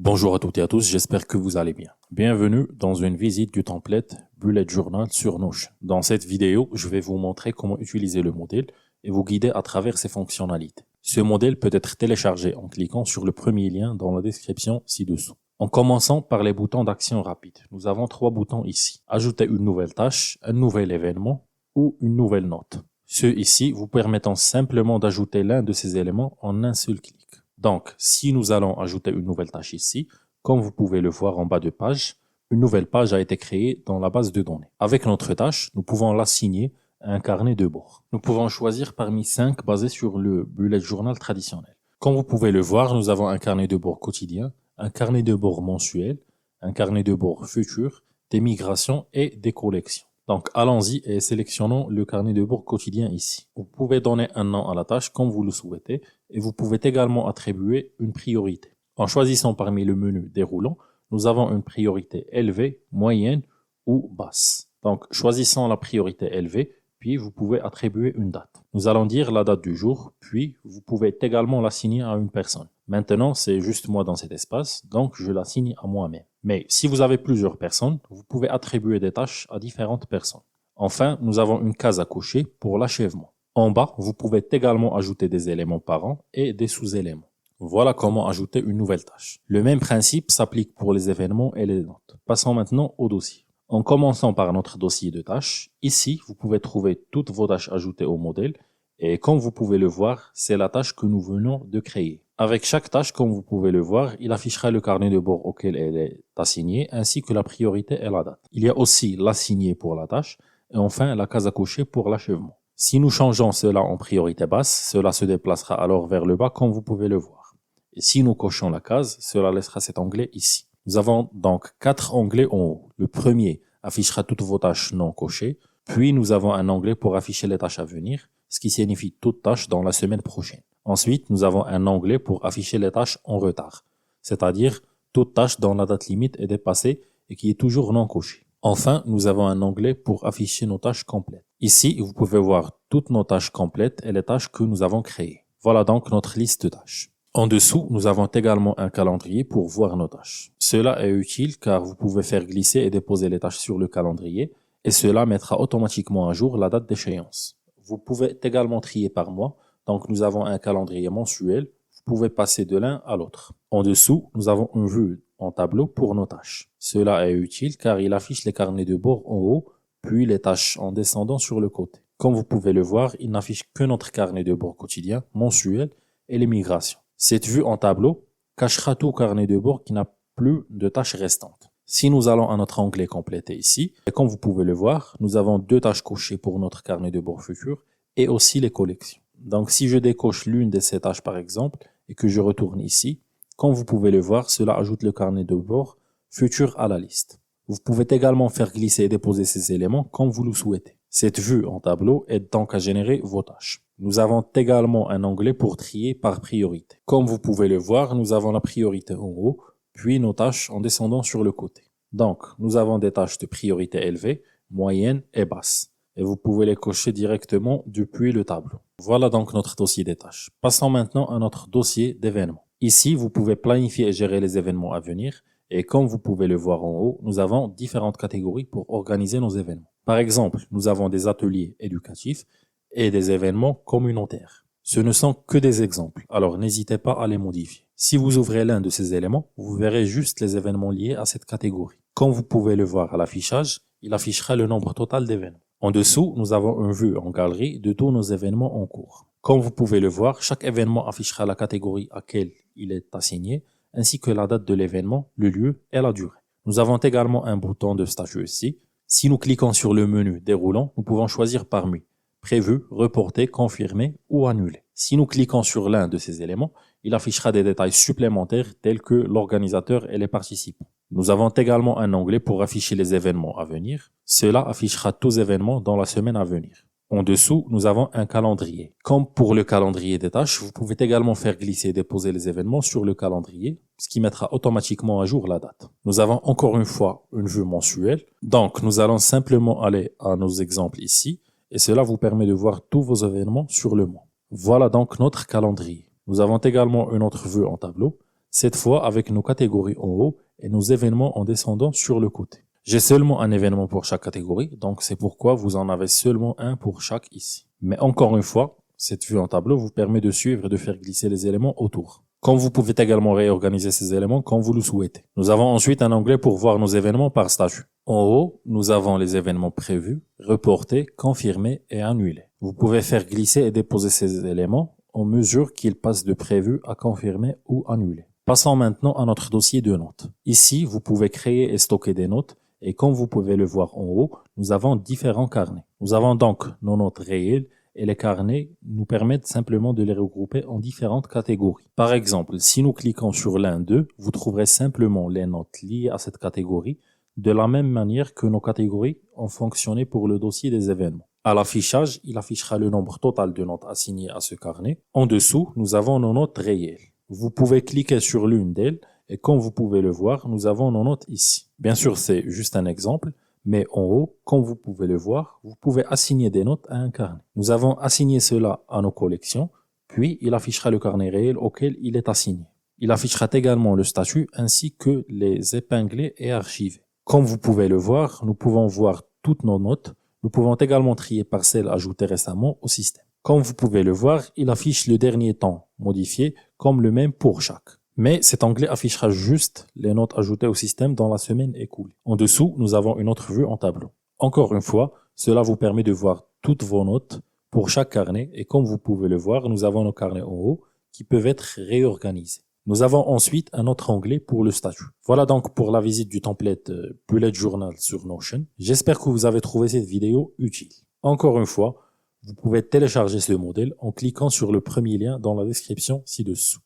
Bonjour à toutes et à tous, j'espère que vous allez bien. Bienvenue dans une visite du template Bullet Journal sur Notion. Dans cette vidéo, je vais vous montrer comment utiliser le modèle et vous guider à travers ses fonctionnalités. Ce modèle peut être téléchargé en cliquant sur le premier lien dans la description ci-dessous. En commençant par les boutons d'action rapide, nous avons trois boutons ici. Ajouter une nouvelle tâche, un nouvel événement ou une nouvelle note. Ceux ici vous permettant simplement d'ajouter l'un de ces éléments en un seul clic. Donc, si nous allons ajouter une nouvelle tâche ici, comme vous pouvez le voir en bas de page, une nouvelle page a été créée dans la base de données. Avec notre tâche, nous pouvons l'assigner à un carnet de bord. Nous pouvons choisir parmi 5 basés sur le bullet journal traditionnel. Comme vous pouvez le voir, nous avons un carnet de bord quotidien, un carnet de bord mensuel, un carnet de bord futur, des migrations et des collections. Donc, allons-y et sélectionnons le carnet de bord quotidien ici. Vous pouvez donner un nom à la tâche comme vous le souhaitez et vous pouvez également attribuer une priorité. En choisissant parmi le menu déroulant, nous avons une priorité élevée, moyenne ou basse. Donc, choisissons la priorité élevée, puis vous pouvez attribuer une date. Nous allons dire la date du jour, puis vous pouvez également l'assigner à une personne. Maintenant, c'est juste moi dans cet espace, donc je l'assigne à moi-même. Mais si vous avez plusieurs personnes, vous pouvez attribuer des tâches à différentes personnes. Enfin, nous avons une case à cocher pour l'achèvement. En bas, vous pouvez également ajouter des éléments parents et des sous-éléments. Voilà comment ajouter une nouvelle tâche. Le même principe s'applique pour les événements et les notes. Passons maintenant au dossier. En commençant par notre dossier de tâches, ici, vous pouvez trouver toutes vos tâches ajoutées au modèle et comme vous pouvez le voir, c'est la tâche que nous venons de créer. Avec chaque tâche, comme vous pouvez le voir, il affichera le carnet de bord auquel elle est assignée ainsi que la priorité et la date. Il y a aussi l'assigné pour la tâche et enfin la case à cocher pour l'achèvement. Si nous changeons cela en priorité basse, cela se déplacera alors vers le bas comme vous pouvez le voir. Et si nous cochons la case, cela laissera cet onglet ici. Nous avons donc 4 onglets en haut. Le premier affichera toutes vos tâches non cochées, puis nous avons un onglet pour afficher les tâches à venir, ce qui signifie toute tâche dans la semaine prochaine. Ensuite, nous avons un onglet pour afficher les tâches en retard, c'est-à-dire toute tâche dont la date limite est dépassée et qui est toujours non cochée. Enfin, nous avons un onglet pour afficher nos tâches complètes. Ici, vous pouvez voir toutes nos tâches complètes et les tâches que nous avons créées. Voilà donc notre liste de tâches. En dessous, nous avons également un calendrier pour voir nos tâches. Cela est utile car vous pouvez faire glisser et déposer les tâches sur le calendrier et cela mettra automatiquement à jour la date d'échéance. Vous pouvez également trier par mois, donc nous avons un calendrier mensuel, vous pouvez passer de l'un à l'autre. En dessous, nous avons une vue en tableau pour nos tâches. Cela est utile car il affiche les carnets de bord en haut, puis les tâches en descendant sur le côté. Comme vous pouvez le voir, il n'affiche que notre carnet de bord quotidien, mensuel et les migrations. Cette vue en tableau cachera tout carnet de bord qui n'a plus de tâches restantes. Si nous allons à notre onglet compléter ici, et comme vous pouvez le voir, nous avons 2 tâches cochées pour notre carnet de bord futur et aussi les collections. Donc si je décoche l'une de ces tâches par exemple et que je retourne ici, comme vous pouvez le voir, cela ajoute le carnet de bord futur à la liste. Vous pouvez également faire glisser et déposer ces éléments comme vous le souhaitez. Cette vue en tableau aide donc à générer vos tâches. Nous avons également un onglet pour trier par priorité. Comme vous pouvez le voir, nous avons la priorité en haut, puis nos tâches en descendant sur le côté. Donc, nous avons des tâches de priorité élevée, moyenne et basse. Et vous pouvez les cocher directement depuis le tableau. Voilà donc notre dossier des tâches. Passons maintenant à notre dossier d'événements. Ici, vous pouvez planifier et gérer les événements à venir. Et comme vous pouvez le voir en haut, nous avons différentes catégories pour organiser nos événements. Par exemple, nous avons des ateliers éducatifs et des événements communautaires. Ce ne sont que des exemples, alors n'hésitez pas à les modifier. Si vous ouvrez l'un de ces éléments, vous verrez juste les événements liés à cette catégorie. Comme vous pouvez le voir à l'affichage, il affichera le nombre total d'événements. En dessous, nous avons une vue en galerie de tous nos événements en cours. Comme vous pouvez le voir, chaque événement affichera la catégorie à laquelle il est assigné, ainsi que la date de l'événement, le lieu et la durée. Nous avons également un bouton de statut ici. Si nous cliquons sur le menu déroulant, nous pouvons choisir parmi prévu, reporté, confirmé ou annulé. Si nous cliquons sur l'un de ces éléments, il affichera des détails supplémentaires tels que l'organisateur et les participants. Nous avons également un onglet pour afficher les événements à venir. Cela affichera tous les événements dans la semaine à venir. En dessous, nous avons un calendrier. Comme pour le calendrier des tâches, vous pouvez également faire glisser et déposer les événements sur le calendrier, ce qui mettra automatiquement à jour la date. Nous avons encore une fois une vue mensuelle. Donc, nous allons simplement aller à nos exemples ici, et cela vous permet de voir tous vos événements sur le mois. Voilà donc notre calendrier. Nous avons également une autre vue en tableau. cette fois avec nos catégories en haut et nos événements en descendant sur le côté. J'ai seulement un événement pour chaque catégorie, donc c'est pourquoi vous en avez seulement un pour chaque ici. Mais encore une fois, cette vue en tableau vous permet de suivre et de faire glisser les éléments autour. Comme vous pouvez également réorganiser ces éléments comme vous le souhaitez. Nous avons ensuite un onglet pour voir nos événements par statut. En haut, nous avons les événements prévus, reportés, confirmés et annulés. Vous pouvez faire glisser et déposer ces éléments en mesure qu'ils passent de prévu à confirmé ou annulé. Passons maintenant à notre dossier de notes. Ici, vous pouvez créer et stocker des notes et comme vous pouvez le voir en haut, nous avons différents carnets. Nous avons donc nos notes réelles et les carnets nous permettent simplement de les regrouper en différentes catégories. Par exemple, si nous cliquons sur l'un d'eux, vous trouverez simplement les notes liées à cette catégorie de la même manière que nos catégories ont fonctionné pour le dossier des événements. À l'affichage, il affichera le nombre total de notes assignées à ce carnet. En dessous, nous avons nos notes réelles. Vous pouvez cliquer sur l'une d'elles et comme vous pouvez le voir, nous avons nos notes ici. Bien sûr, c'est juste un exemple, mais en haut, comme vous pouvez le voir, vous pouvez assigner des notes à un carnet. Nous avons assigné cela à nos collections, puis il affichera le carnet réel auquel il est assigné. Il affichera également le statut ainsi que les épinglés et archivés. Comme vous pouvez le voir, nous pouvons voir toutes nos notes. Nous pouvons également trier par celles ajoutées récemment au système. Comme vous pouvez le voir, il affiche le dernier temps modifié comme le même pour chaque. Mais cet onglet affichera juste les notes ajoutées au système dans la semaine écoulée. En dessous, nous avons une autre vue en tableau. Encore une fois, cela vous permet de voir toutes vos notes pour chaque carnet et comme vous pouvez le voir, nous avons nos carnets en haut qui peuvent être réorganisés. Nous avons ensuite un autre onglet pour le statut. Voilà donc pour la visite du template Bullet Journal sur Notion. J'espère que vous avez trouvé cette vidéo utile. Encore une fois, vous pouvez télécharger ce modèle en cliquant sur le premier lien dans la description ci-dessous.